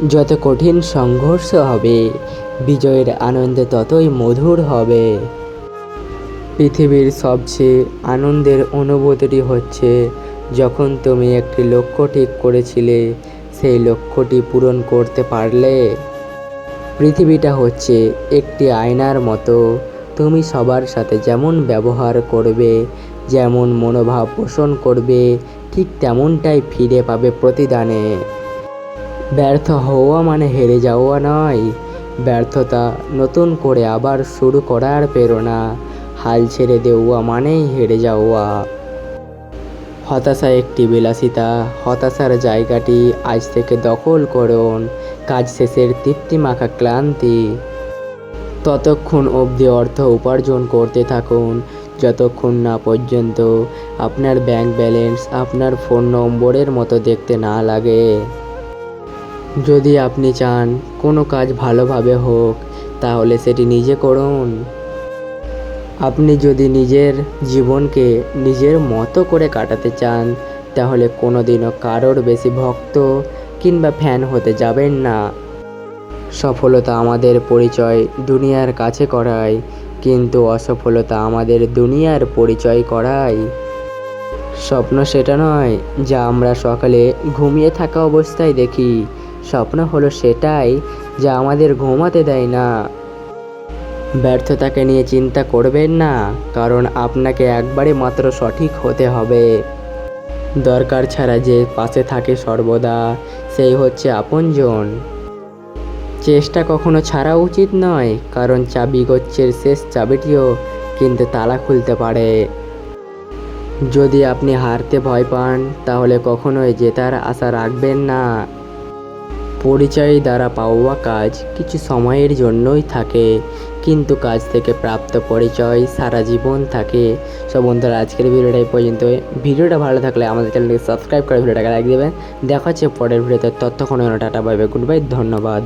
যত কঠিন সংঘর্ষ হবে, বিজয়ের আনন্দ ততই মধুর হবে। পৃথিবীর সবচেয়ে আনন্দের অনুভূতিটি হচ্ছে যখন তুমি একটি লক্ষ্য ঠিক করেছিলে, সেই লক্ষ্যটি পূরণ করতে পারলে। পৃথিবীটা হচ্ছে একটি আয়নার মতো, তুমি সবার সাথে যেমন ব্যবহার করবে, যেমন মনোভাব পোষণ করবে, ঠিক তেমনটাই ফিরে পাবে প্রতিদানে। ব্যর্থ হওয়া মানে হেরে যাওয়া নয়, ব্যর্থতা নতুন করে আবার শুরু করার প্রেরণা। হাল ছেড়ে দেওয়া মানেই হেরে যাওয়া। হতাশা একটি বিলাসিতা, হতাশার জায়গাটি আজ থেকে দখল করুন। কাজ শেষের তৃপ্তিমাখা ক্লান্তি। ততক্ষণ অবধি অর্থ উপার্জন করতে থাকুন যতক্ষণ না পর্যন্ত আপনার ব্যাংক ব্যালেন্স আপনার ফোন নম্বরের মতো দেখতে না লাগে। যদি আপনি চান কোনো কাজ ভালোভাবে হোক, তাহলে সেটি নিজে করুন। আপনি যদি নিজের জীবনকে নিজের মতো করে কাটাতে চান, তাহলে কোনোদিনও কারোর বেশি ভক্ত কিংবা ফ্যান হতে যাবেন না। সফলতা আমাদের পরিচয় দুনিয়ার কাছে করায়, কিন্তু অসফলতা আমাদের দুনিয়ার পরিচয় করায়। স্বপ্ন সেটা নয় যা আমরা সকালে ঘুমিয়ে থাকা অবস্থায় দেখি, স্বপ্ন হলো সেটাই যা আমাদের ঘুমাতে দেয় না। ব্যর্থতাকে নিয়ে চিন্তা করবেন না, কারণ আপনাকে একবারে মাত্র সঠিক হতে হবে। দরকার ছাড়া যে পাশে থাকে সর্বদা, সেই হচ্ছে আপনজন। চেষ্টা কখনো ছাড়া উচিত নয়, কারণ চাবিগোচ্ছের শেষ চাবিটিও কিন্তু তালা খুলতে পারে। যদি আপনি হারতে ভয় পান, তাহলে কখনোই জেতার আশা রাখবেন না। পরিচয় দ্বারা পাওয়া কাজ কিছু সময়ের জন্যই থাকে, কিন্তু কাজ থেকে প্রাপ্ত পরিচয় সারা জীবন থাকে। সব বন্ধুরা, আজকের ভিডিওটা এই পর্যন্তই। ভিডিওটা ভালো থাকলে আমাদের চ্যানেলকে সাবস্ক্রাইব করে ভিডিওটাকে লাইক দেবেন। দেখা হচ্ছে পরের ভিডিওতে। ততক্ষণ tata, bye bye, good bye, ধন্যবাদ।